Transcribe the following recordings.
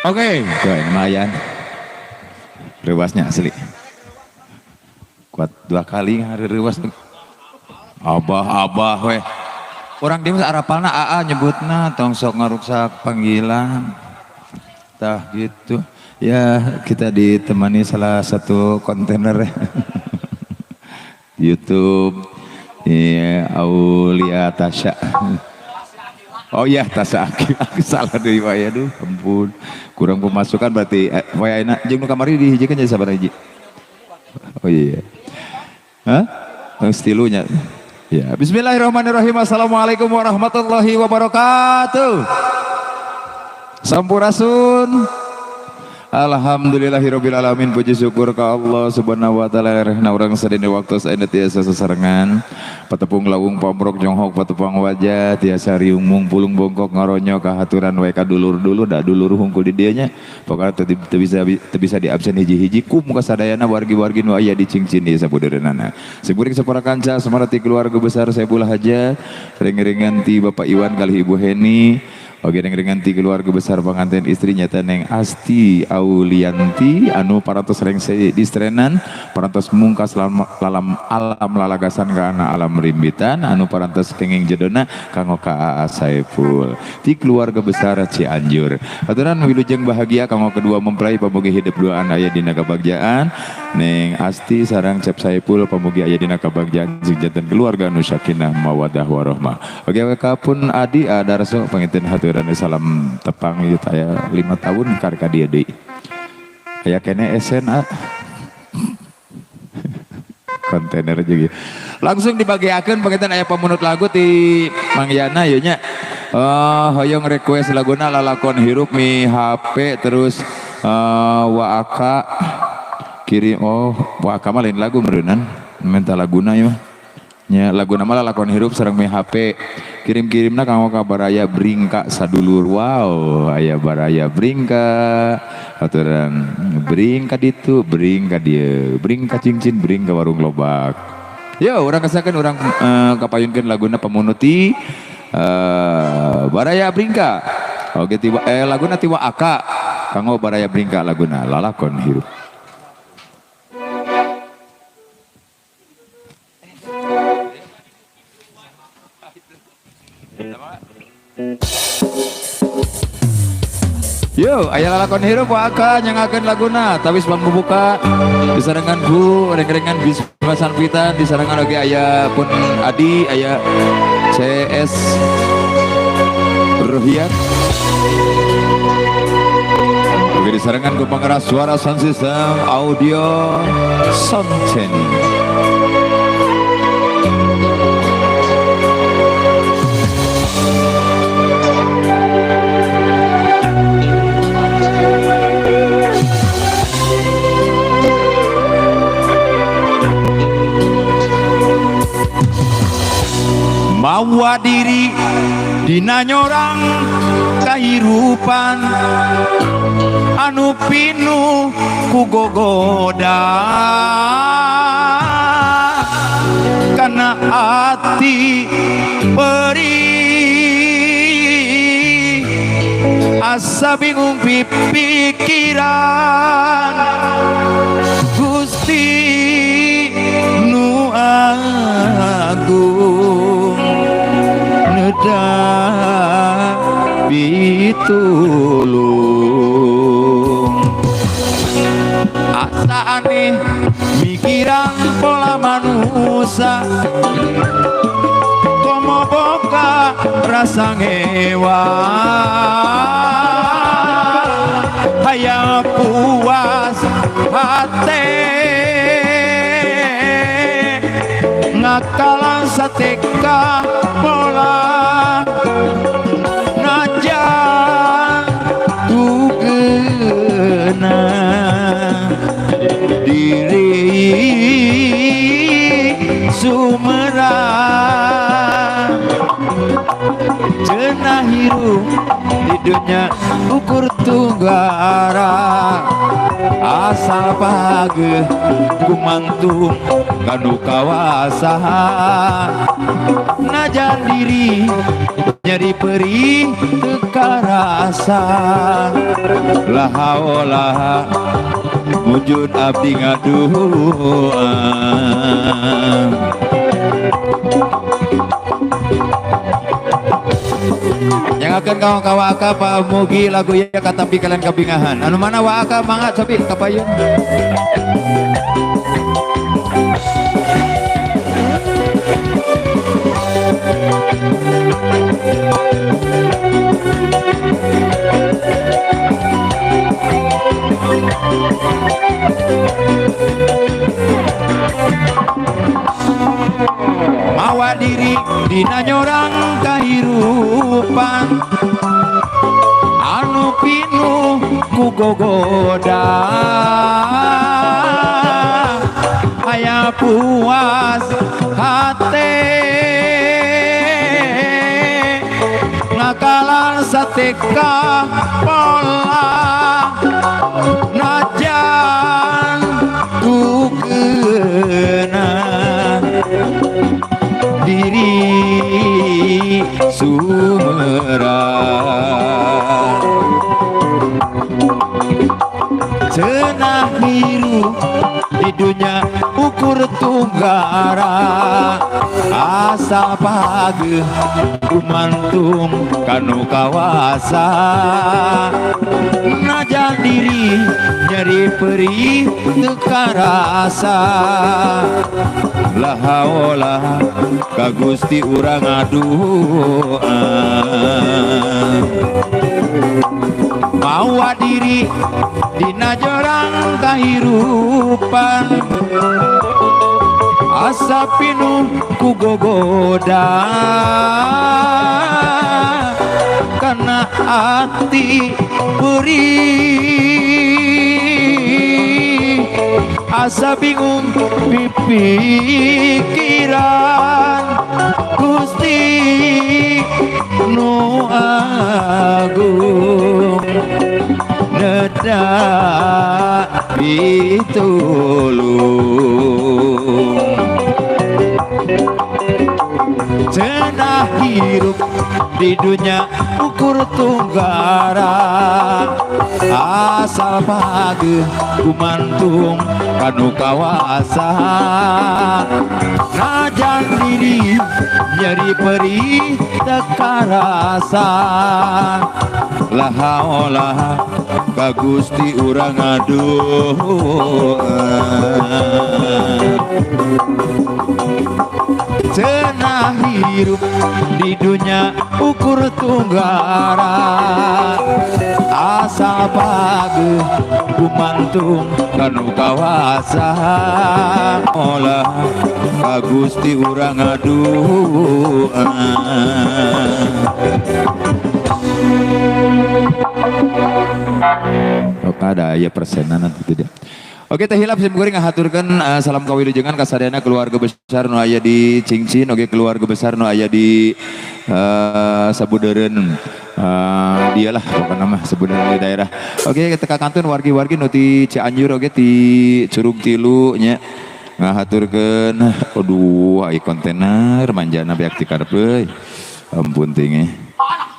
Oke, lumayan. Rewasnya asli. Kuat 2 kali hari rewas. Abah weh. Orang dia arapalna AA nyebutna tong sok ngaruksak panggilan. Tah gitu. Ya, kita ditemani salah satu kontainer YouTube. Iya, Aulia Tasya. Oh iya, Tasya aku salah deui wae aduh, ampun. Kurang pemasukan berarti wae enak jeung nu kamari dihijikeun jadi sabaraha hiji. Oh iya. Hah? Stilunya. Ya, bismillahirrahmanirrahim. Assalamualaikum warahmatullahi wabarakatuh. Sampurasun. Alhamdulillahirabbil alamin, puji syukur ka Allah subhanahu wa taala rehna urang sadene waktu saena tiasa sasarengan patepung lawung pamrok jonghok patepang wajah tiasa riung mung pulung bongkok ngaronyo kahaturan wae ka dulur-dulur da dulur hungkul di dieu nya pokona teu bisa diabsen hiji-hiji ku muka sadayana wargi-wargi nu aya di cingcin ieu sabudeureunnana siguring sapara kanca samarati keluarga besar Saiful Hajat ring-ringan ti Bapak Iwan kalih Ibu Heni. Oke, dengan ti keluarga besar pengantin istrinya Teneng Asti Aulianti anu parantos rengse distrenan parantos mungkas alam lalagasan ka alam rimbitan anu parantos kenging jedona kanggo ka Saiful ti keluarga besar Cianjur. Aturan wilujeng bahagia kanggo kedua mempelai pamugi hidup duaan aya dina kabagjaan Neng Asti sareng Cep Saiful pamugi aya dina kabagjaan jeung janten keluarga nu sakinah mawaddah warahmah. Oke, kapun Adi adarso panginten hatur salam tepang itu aya 5 tahun kareka dia deui. Aya kene SNA. Kontainer juga. Langsung dibagiakeun panginten aya pamunut lagu ti Mang Yana ieu nya. Hoyong request laguna lalakon hirup mi HP terus waaka kirim waaka mah lain lagu meureunnan. Minta laguna ieu mah. Nya lagu nama lalakon hirup sareng mi HP kirim-kirimna kanggo ka Baraya Bringka sadulur. Wow, aya Baraya Bringka aturan Bringka ditu Bringka dieu Bringka cincin Bringka warung lobak. Yo urang kasakeun urang kapayunkeun laguna pamunuti Baraya Bringka. Oke tiba laguna tiwa aka kanggo Baraya Bringka laguna lalakon hirup. Yo, aya lalakon hirup waka nyangakeun laguna tabis pambuka disarengan ku reng-rengan Bisma Sanpitan disarengan oge aya pun Adi aya CS Ruhiat oge disarengan ku pengeras suara sound system audio sound chaining. Mawa diri dina nyorang kahirupan anu pinu ku gogoda kana ati perih asa bingung pikiran Gusti nu agung bitulung asa aneh mikiran pola manusia komo boka rasa ngewa hayang puas hati ngakalan sateka pola najan tugena diri sumerang cenah hirup di dunia ukur tunggara asal page kumantung kanu kawasahan najan diri nyari perih teka kawasa la haula wujud abdi ngadoa yang akan kawan-kawan waka pamugi lagu ya katampi kalian kabingahan anu mana waka mangga cobi kapayun mawa diri dina nyorang kahirupan anu pinuh ku gogoda aya puas hate ngakalan sateka pola najan ku kena diri sumerang cenah hirup di dunia ukur tunggara asal page kumantung kanu kawasa najan diri nyeri perih teka rasa la haula ka Gusti urang ngadoa mawa diri dina jorang kahirupan asa pinuh ku gogoda kana hati perih asa bingung pipikiran Gusti nu agung nedak pitulung cenah hirup di dunia ukur tunggara asal page kumantung kanu kawasa najan diri nyeri perih teka rasa la haula ka Gusti urang ngadoa cenah hirup di dunia ukur tunggara asal page kumantung kanu kawasa olah ka Gusti urang ngadoa ada aya persenan nanti tidak. Oke teh hilap sim kuring ngahaturkeun salam kawilujengan ka sadayana keluarga besar nu aya di Cingcin oge keluarga besar nu aya di Sabudeureun dialah pokona mah Sabudeureun di daerah. Oke teka kantun wargi-wargi nu ti Cianjur oge ti Curug Tilu nya ngahaturkeun aduh ai kontainer manjana beak ti karep ampun tingeh.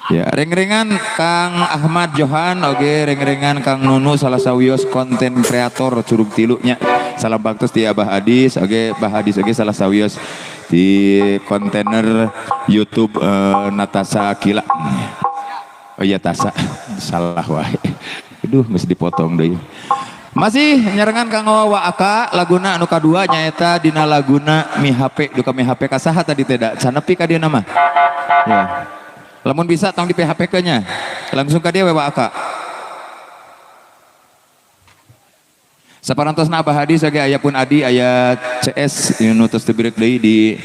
Ya, reng-rengan Kang Ahmad Johan, oge reng-rengan Kang Nunu salah sawios konten kreator Curug Tilu nya. Salam baktos di Abah Hadis, oge Abah Hadis oge salah sawios di kontainer YouTube Natasha Kila. Oh iya Tasa, salah wae. Aduh, geus dipotong deui. Masih nyerengan Kang Wawa Aka laguna anu kadua nyaeta dina laguna Mi HP duka Mi HP kasaha tadi teh sanepi ka dieu mah. Ya. Lamun bisa tong di PHP-nya langsung ke dia Wawa Aka. Saparantosna Abah Hadis oge aya pun Adi aya CS nu tos teu birek deui di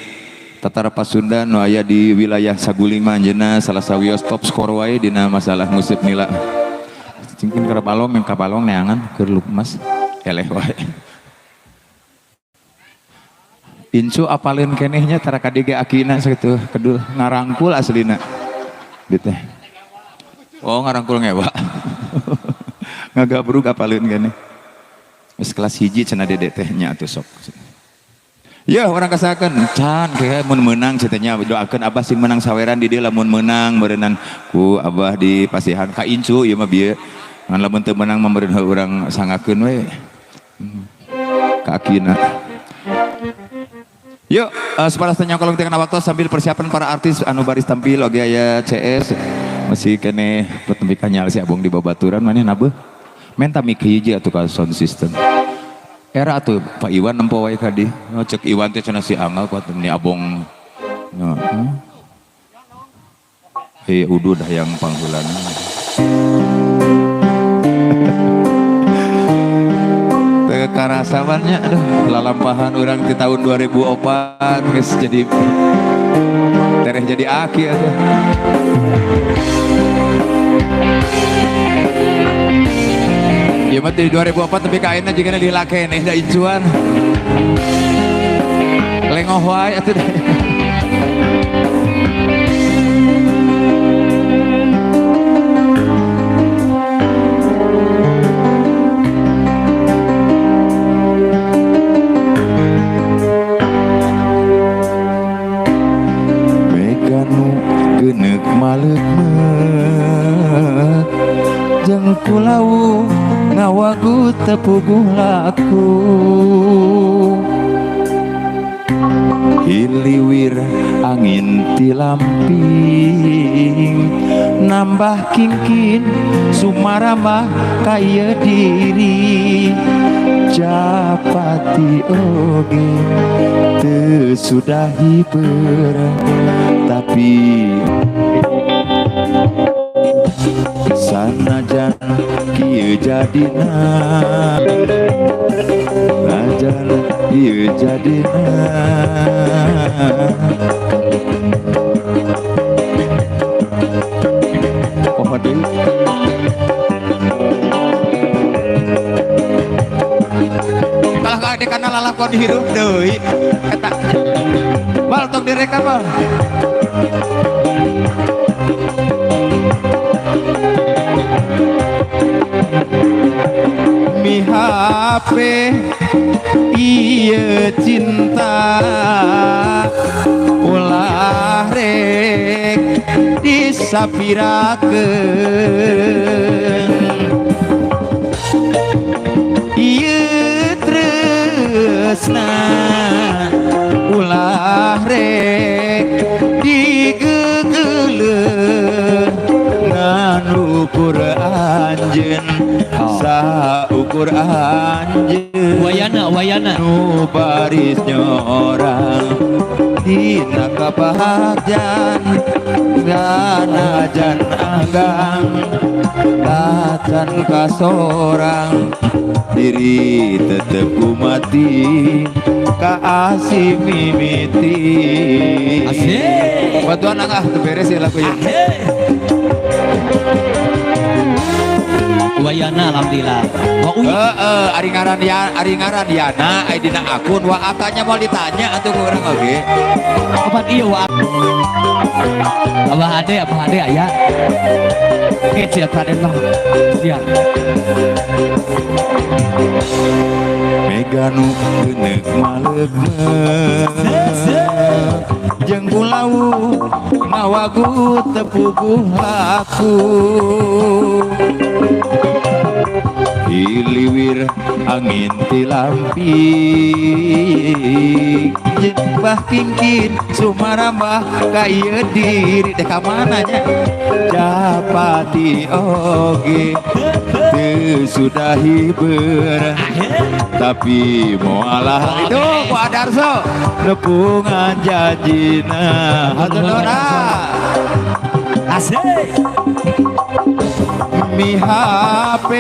Tatara Pasundan nu aya di wilayah Sagulima anjeunna salah sawios top skor wae dina masalah musik nila. Cingkin keur balong yang ka balong neangan keur Mas eleh wae. Incu apalin kenehnya tara kadiga akina sakitu kedul ngarangkul aslina. Gitu. Oh ngarangkul ngewa. Ngagabrug apalin keneh. Geus kelas 1 cenah dedek teh nya atuh sok. Ya orang kasakan can kayak mun menang ceritanya doakan abah sing menang saweran di dia lamun menang merenang ku abah di pasihan ka incu ieu mah bieu ngan lamun teu menang memberen urang sangakeun we ka akina. Yuk sepalasnya kolong tengah waktu sambil persiapan para artis anu baris tampil oge aya CS masih kene petempi kanyal si abong di babaturan maneh na beuh menta mik hiji atuh ka sound system. Era tuh Pak Iwan nempo wae kadi. Cek Iwan teh cenah si anggal kuat ni abong. Hei udu dah yang panghulan. Teu karasawannya aduh lalampahan orang di tahun 2004 geus jadi tereh jadi aki atuh. Ya mah di 2004 tapi kainnya juga dilakene da incuan. Lengoh wae atuh deh. Meganu geuneuk maleuk jeung pulau ngawagu tepuguh laku hiliwir angin tilamping nambah kingkin sumarambah kaya diri japati oge teu sudahi tapi sanajan kieu jadina najan kieu jadina poho deui kalah ka dekana lalakon hirup deui eta bal tok direkam bal mi HP ieu cinta ulah rek disapirakeun ieu tresna ulah rek digegeleun ngan ukur anjeun saukur anjeun wayana nu baris nyorang dina kabahagjan ganajan anggang tacan kasorang diri tetep kumati kaasih mimiti asik bantuan angah teu beres ya lagu ya wayana alhamdulillah. Ari ngaran Yana aya dina akun wa akanya mau ditanya atuh ku urang oge. Obat ieu wa. Abah ade aya. Kecil Raden mah. Siap. Meganu geuneuk maleuk jeung pulau ngawagu tepuguh laku hiliwir angin tilamping jembah kingkin sumarambah kaya diri deh kamananya japati oge teu sudahi ber tapi moalah itu ku Adarso nepungan janjina hatununa asik mi HP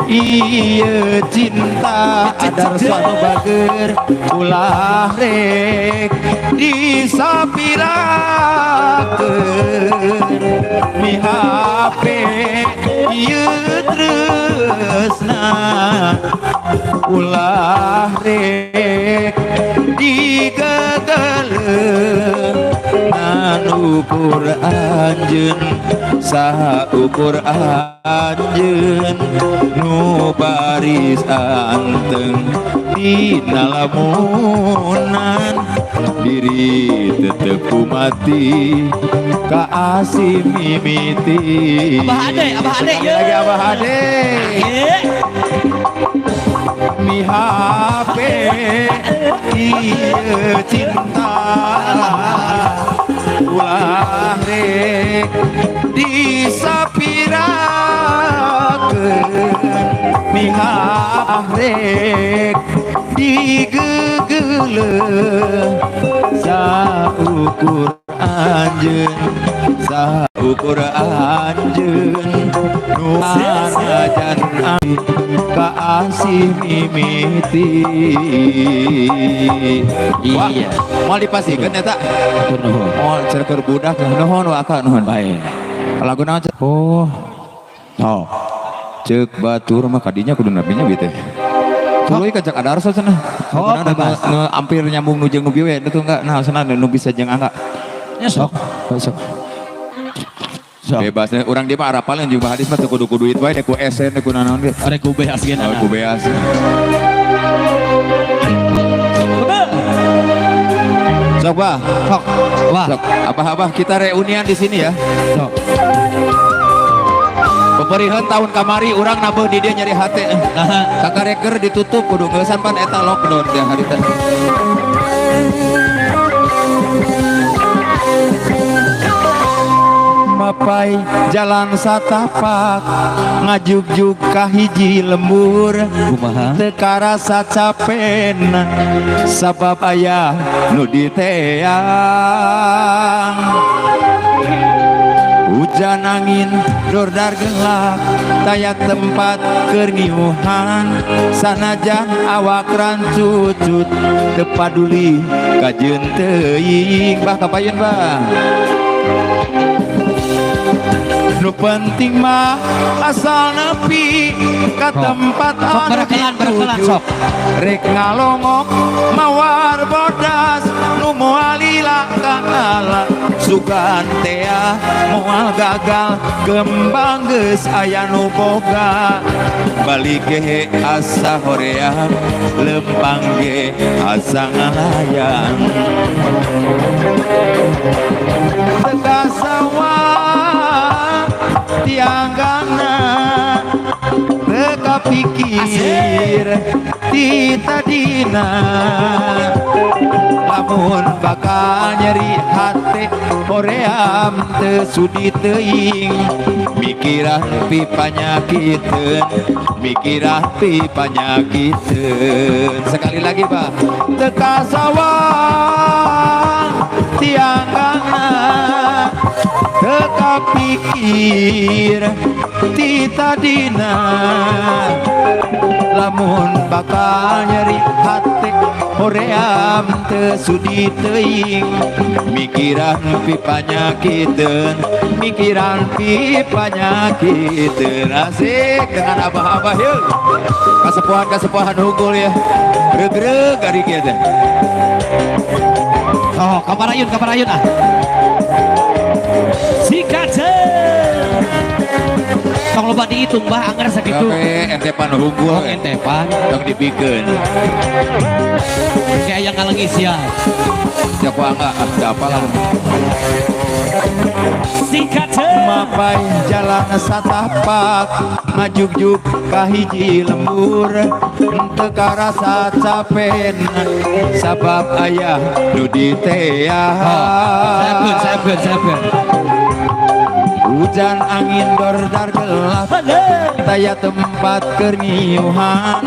ieu cinta Adarso anu bager ulah rek disapirakeun mi HP ieu tresna ulah rek digegeleun ukur anjeun saha ukur anjeun nu baris anteng dina lamunan diri tetep mati ka asih mimiti. Abah Ade Sekali lagi Abah Ade mi HP ieu cinta ulah rek disapirakeun mi rek digegeuleuh saukur anjeun saukur anjeun nu anajan ka asih mimiti. Wah, mau dipasihkan ya tak? Oh, cerker budak nuhun waka nuhun. Baik. Lagu naon? Oh. Oh. Cek batur mah kadinya kudu nabinya bieu teh. Tuluy ka cek adarso cenah. Oh, bebas. Hampir nyambung nu jeung nu bieu we itu enggak. Nah, cenah nu bisa jeung angga. Ya sok. Sok. Bebas orang dia mah arapal yang juga hadis mah teu kudu duit bae ku esen ku naon ge. Arek ku beas ge na. Ku beas. Sok bah, sok. Wah, abah-abah kita reunian di sini ya. Sok. Peperihan tahun kamari orang nabeuh di dia nyari hate. Kakareker ditutup kudu ngeusan pan eta lockdown teh harita. Mapai jalan satapak ngajuk-juk ka hiji lembur teu karasa capena sabab aya nu diteang hujan angin dordar gelap taya tempat keur ngiuhan sanajan awak rancucut teu paduli ka jeun teuing bah kapayeun bah. Nu penting mah asal nepi ka tempat anu dituju rek ngalongok mawar bodas nu moal lila ka ala sugan teh moal gagal gembang geus aya nu boga balik ge asa hoream lempang ge asa ngalayang tianggana teka pikir tita dina lamun bakal nyeri hati hoream teu sudi teuing mikiran pi panyakiteun sekali lagi Pak teka sawang tianggana teka pikir tita dina lamun bakal nyeri hati hoream teu sudi teuing mikiran pi panyakiteun asik dengan abah-abah yuk kasepuhan hungkul ya regreg ari kieu teh. Oh, kaparayun ah. Sikace. Tong loba dihitung bah anggar sakitu. Oke, entepan hungkul. Oh, entepan. Tong dipikeun. Kayak aya ngalengis ya. Siapa enggak ada apa lah. Sikace. Mapai jalan satapak ngajuk-juk ka hiji lembur teu karasa capena sabab aya nu diteang. Saebeun. Hujan angin dordar gelap taya tempat keur ngiuhan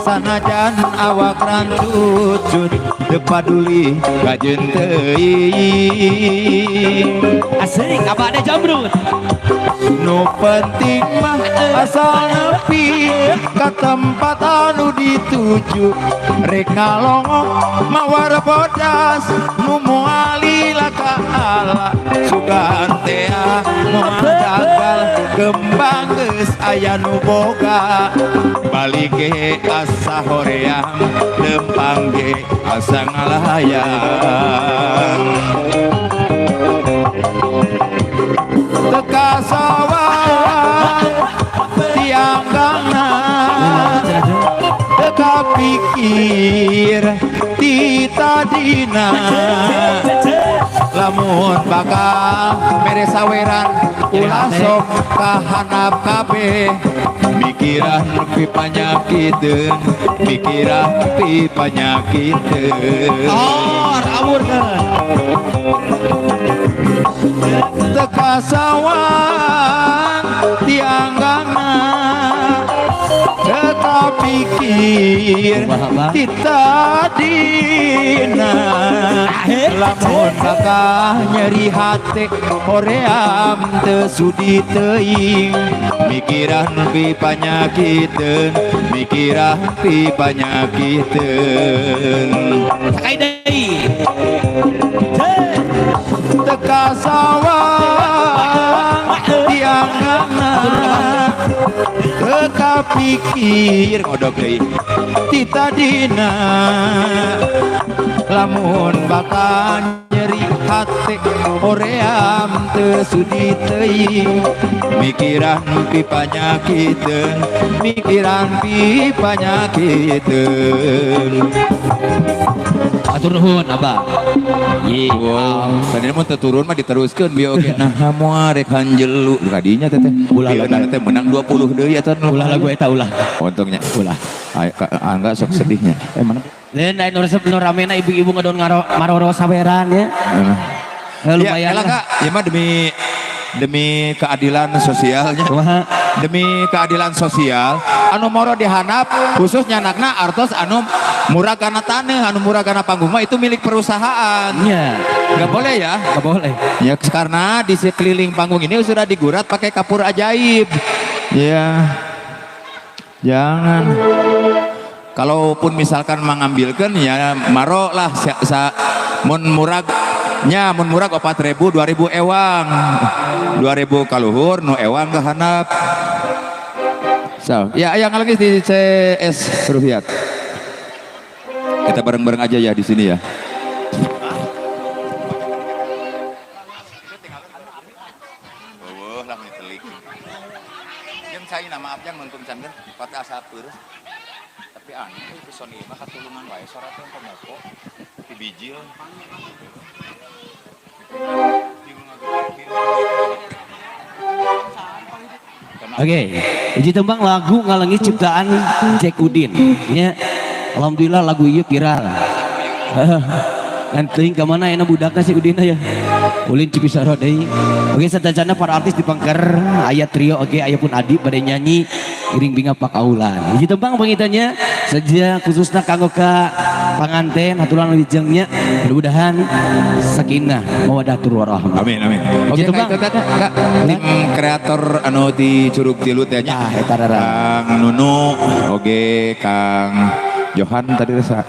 sanajan awak rancucut teu paduli ka jeun teuing asik apa ada jamrut nu penting mah asal nepi ka tempat anu dituju rek ngalongok mawar bodas nu moal lila ka ala sugan teh moal gagal gembang geus aya nu boga balik ge asa hoream lempang ge asa ngalayang teka sawang tianggana teka pikir tita dina lamun bakal mere saweran ulah sok kahanap kabeh mikiran pi panyakiteun mikiran pi panyakiteun teka sawang tianggana teka pikir kita dina lamun bakal nyeri hati hoream teu sudi teuing mikiran pi panyakiteun mikiran pi panyakiteun Sakai deui. teka sawang tianggana teka pikir ngodog deui tita dina lamun bakal nyeri hati hoream teu sudi teuing mikiran pi panyakiteun mikiran pi panyakiteun Atur nuhun Abah. Ye. tadi mau turun mah diteruskeun bieu oge nah moal rek hanjelu kadinya teh Ulah teh menang 20 deui eta Ulah lagu eta ulah. untungnya Ulah. angga sok sedihnya mana Lain da nu ramena ibu-ibu ngadon maroro saweran ya. Lumayan ya, lah. Kak, ya mah demi keadilan sosialnya. Kumaha? Demi keadilan sosial anu moro dihanap khususnya anakna artos anu murah kana taneuh anu murah kana panggung mah itu milik perusahaan. Iya. Nggak boleh ya? Enggak boleh. Ya karena di sekeliling panggung ini sudah digurat pakai kapur ajaib. Ya. Jangan. Kalaupun misalkan mengambilkan ya maro lah mun murag 4.000 2.000 ewang 2.000 kaluhur nu ewang kehanap so ya yang lagi di CS Ruhiat kita bareng-bareng aja ya di sini ya lah telik jeung saya nama abjang nonton cangger kata asapeur tapi aneh itu Sony mah katulungan wae soratna komopo di bijil Oke, hiji tembang lagu ngalengi ciptaan Jack Udin. Ya, alhamdulillah lagu ieu viral. Kan teuing ka mana enak budakna si Udin ya. Ulin Cipisaro deui. Oke, sadayana para artis dipangker aya trio oke aya pun Adi bade nyanyi iring binga pakaulan. Hiji tembang pangitanya saja khususna kanggo ka panganten haturan wijengnya mudah-mudahan sakinah mawaddatur warahmah. Amin amin. Oke, Kak, tim kreator anu di Curug Tilu teh nya. Eta rara. Kang Nunu, oge Kang Johan tadi rasa.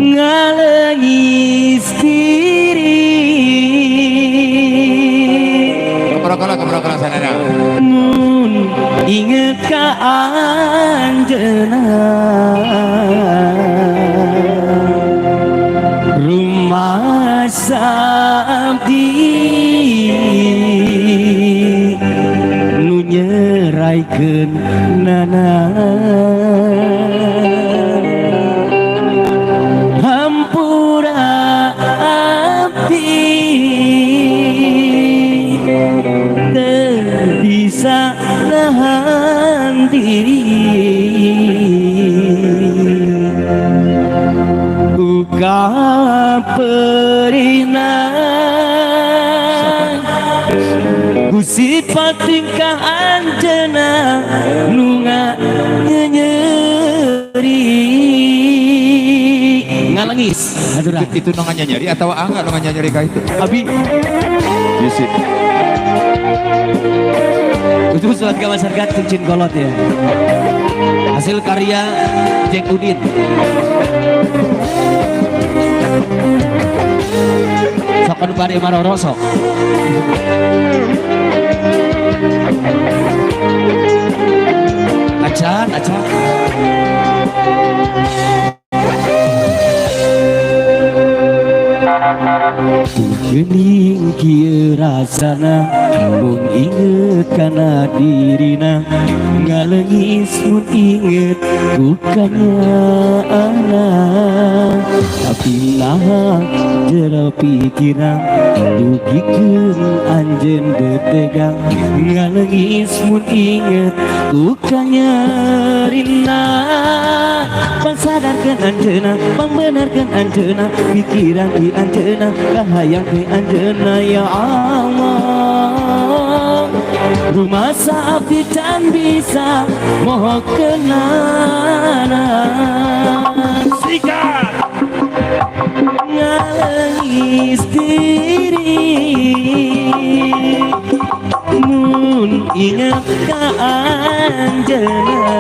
Ngalengis diri Kebrokol sanana. mun inget ka anjeunna rumah sabdi nu nyeraikeun nana bisa nahan diri buka perinan gusit patingkah anjena nunga nyeri ngalengis Itu nongan nyari atau angga nongan nyari ka itu? abi Yusif. itu surat ke masyarakat cincin kolot ya hasil karya Jack Udin sok anu bade maroro sok acan Gening kieu rasana mun inget kana dirina ngaleungis mun inget bukannya anak tapi nah jero pikiran dugikeun anjeun betegang ngaleungis mun inget bukannya rina sadarkan anjeuna pambenarkan anjeuna pikiran di anjeuna kahayang di anjeuna ya Allah rumah sapi can bisa moho kenana sikat ngalengis diri mun ingat ka anjeuna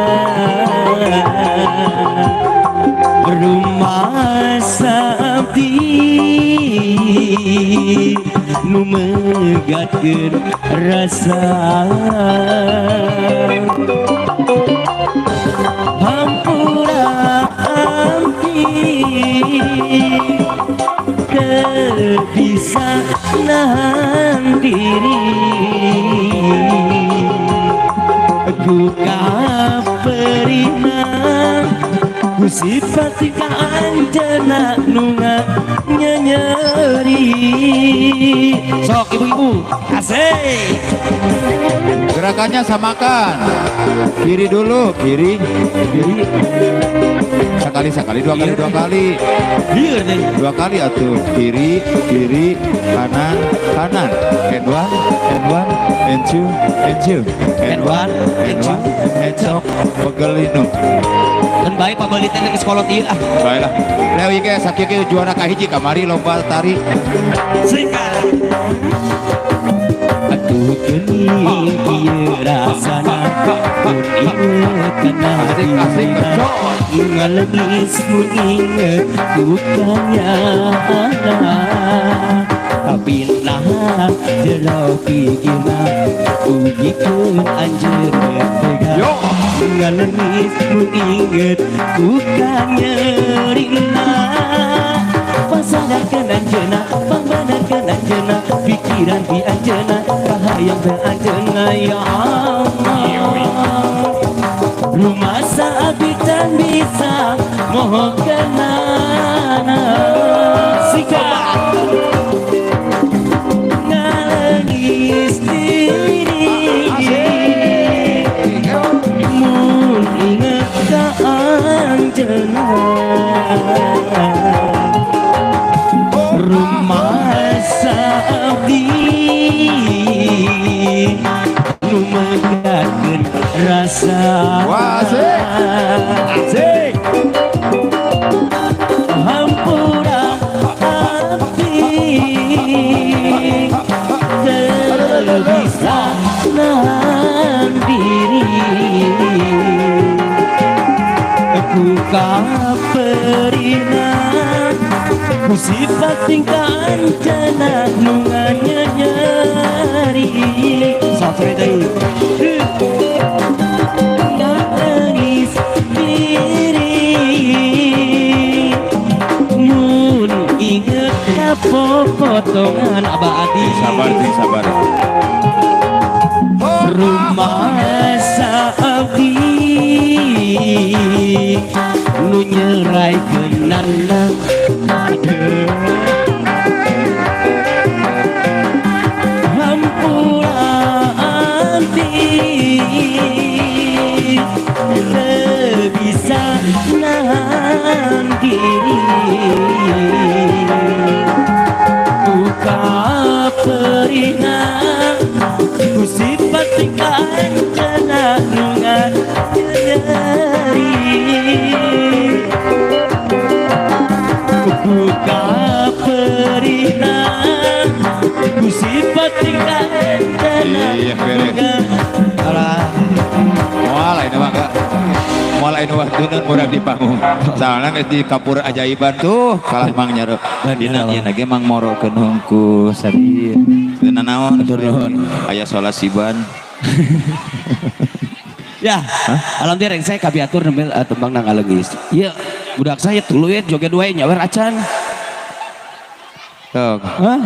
rumah sabdi nu megatkeun rasa hampura ampi teu bisa nahan diri ku kaperinang ku sifat ka anjeuna nu nyeri sok ibu-ibu asik Gerakannya samakan. Kiri dulu, kiri. Sekali, dua kali. Biar deh. Dua kali atuh. Kiri, kanan. And one, and two. And one, and sok. Pegelinu. Kan baik pabalitan ke sekolah ieu ah. Baiklah. Leuwih ge sakieu ge juara kahiji kamari lomba tari. Singkat. Atuh geuning ieu rasana mun inget kana dirina ngaleungis mun inget bukannya tapi nah jero pikirna ugikeun anjeun betegang ngaleungis mun inget bukannya rina pasadarkeun anjeunna pambenarkeun anjeunna pikiran di anjeunna kahayang teu anjeunna ya Allah rumah saabdi can bisa moho kenana sikat ngalengis diri mun inget ka anjeunna rumah saabdi nu megatkeun rasa asik hampura hati teu bisa nahan diri ku kaperingan ku sifat tingkah anjeunna nu nyeri satre deui nangis diri mun inget ka potongan abadi Sabar. rumah saabdi nu nyeraikeun nana hampura anti teu bisa nahan diri ku kaperingan ku sifat tingkah anjeunna nu nyeri ku kaperingan ku sifat tingkah anjeunna Iya, beres. Moal anu waktuneun murag di panggung. Soalna geus di kapur ajaiban tuh kalah Mang Nyaro. Dina ieu na ge Mang morokeun hungku sadi. Teu naon. Aya salat siban. Ya, alhamdulillah saya kabiatur nembel tembang nang aleungis. Ieu budak saya tuluy joget wae nyawer acan. Tuh. Hah?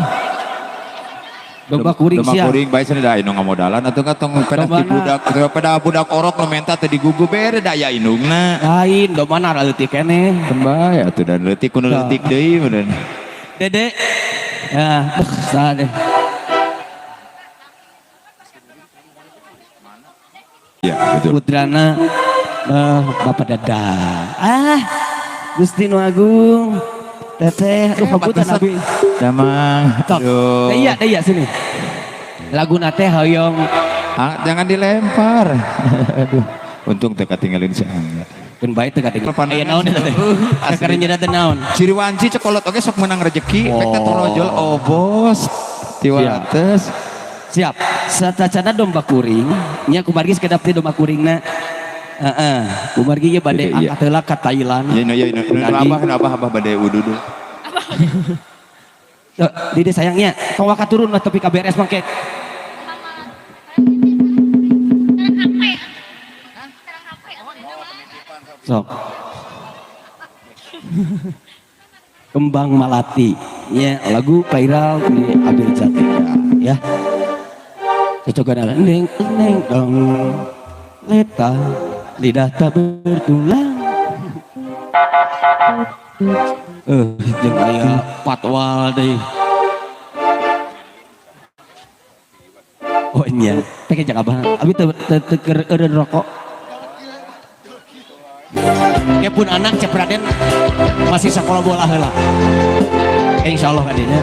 Domba kuring Domba sia. kuring bae cenah da inu ngamodalan atuh katong pedas Domana. di budak, pada budak orok nu menta teh digugu bere da aya indungna. Lain domba na leutik keneh. Kan bae atuh dan leutik kudu leutik deui meureun. Dede. Ya, saha deh. Iya, betul. Putrana Bapak Dada. Gusti Nu Agung. Teteh, aduh pambutan abi. Damang. Tok. Aduh. Daya sini. Lagu nate hoyong. Jangan dilempar. Aduh. Untung teh katinggalin si Angga. Pun bae teh kadeng. Pandangan. Aya naon eta teh? Sakareng nyeda teh naon? Ciri wanci cokolot oge sok menang rezeki. Oh. Rek teh torojol bos. Tiwates. Siap. Satacana domba kuring, nya kumargi sekedap teh domba kuringna. Heeh. Kumargi ge bade Iya. angkat heula ka Thailand. Iya. Abah bade wudu dulu. Tuh, Dede sayangnya, tong waka turun lah tapi KBRS mangke. Sok. Kembang Malati, ya lagu viral di Abil Jatika, ya. Cocokan neng neng dong, leta lidah tak bertulang. Jeung aya patwal deui. Oh iya, teh jak abah. Abi teu keur eureun rokok. Kepun anak cep Raden masih sekolah bola heula. Insyaallah kadenya.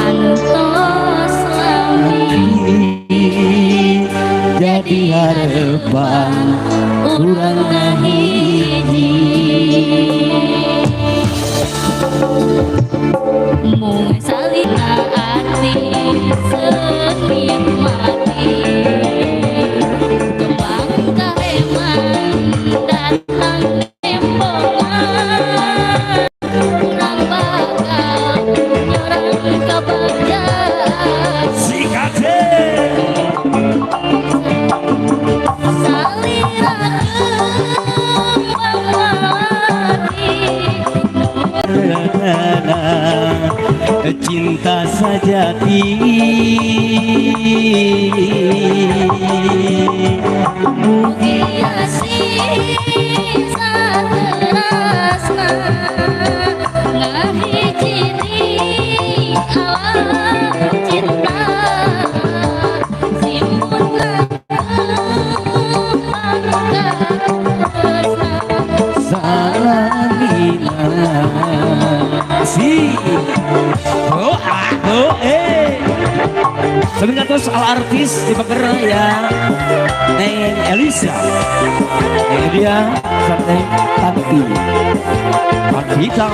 Antos lami Jadi harapan urang hiji mung salina ati senin mati kembang kaeman datang tembongan urang bakal nyerang ka badan salira kembang melati cinta sajati mugia sisa terasna ngahijini alam cinta simun Salamina si Sebenarnya terus al artis di Peker ya Neng Elisa ini dia sampai Tanti Pagita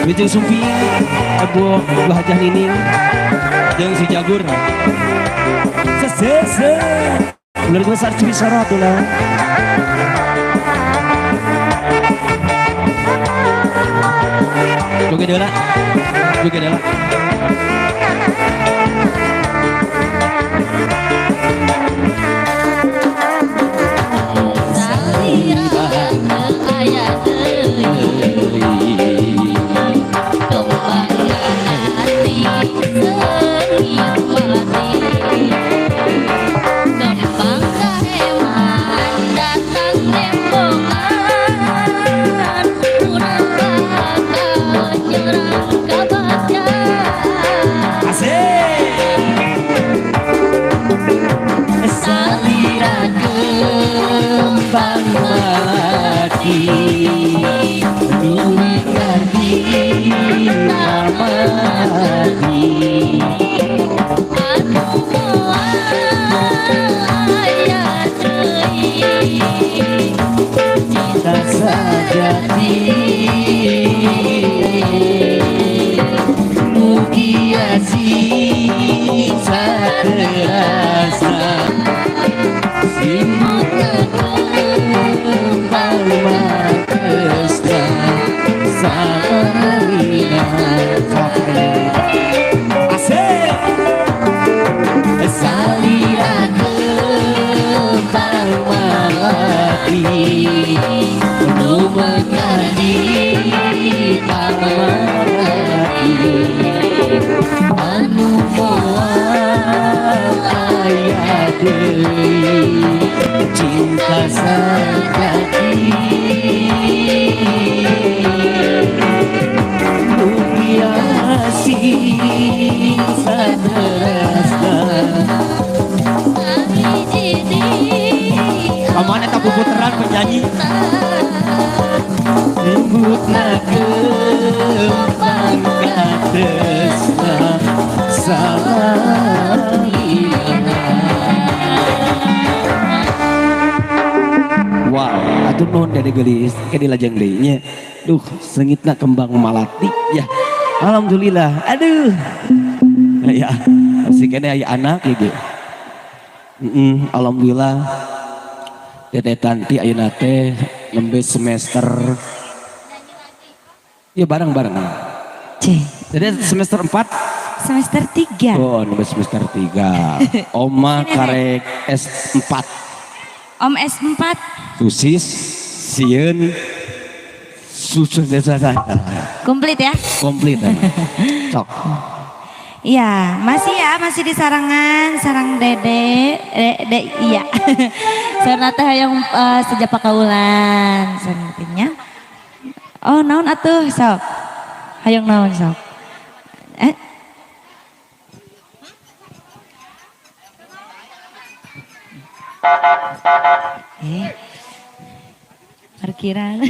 Wijeng Sumpi Abu Bahajah Nining jeung si Jagur sesese ular besar cibi sorot ulah joget deula salira aya deui kembangan hati senin mati kembang kaeman datang tembongan urang bakal nyerang ka badan Mawati anu moal aya teuing cinta sajati mugia siksa terasa simut kembang makesna salina asik salina kembang mawati lumekadi pamati anu moal aya deui cinta sajati mugia siksa terasa Paman eta puputeran penyanyi lembutna kembang katresna salina. Wow, atuh nuhun Dede Gelis ke dilajeng deui nya. Duh, seungitna kembang malati ya. Alhamdulillah. Aduh. Ya, si kene aya anak gitu. Alhamdulillah. Dede Tanti ayeuna teh nembe semester ya bareng-bareng. Jadi semester 4 Semester 3. oh nembe semester 3 Oma karek S4 Om S4. Susis sieun susun desa Komplit ya? komplit sok Iya, masih di sarangan, sarang Dede, iya. Sarana teh hayang sejak pakaulan, sarana. Oh, naon atuh sok. Hayang naon sok. Parkiran.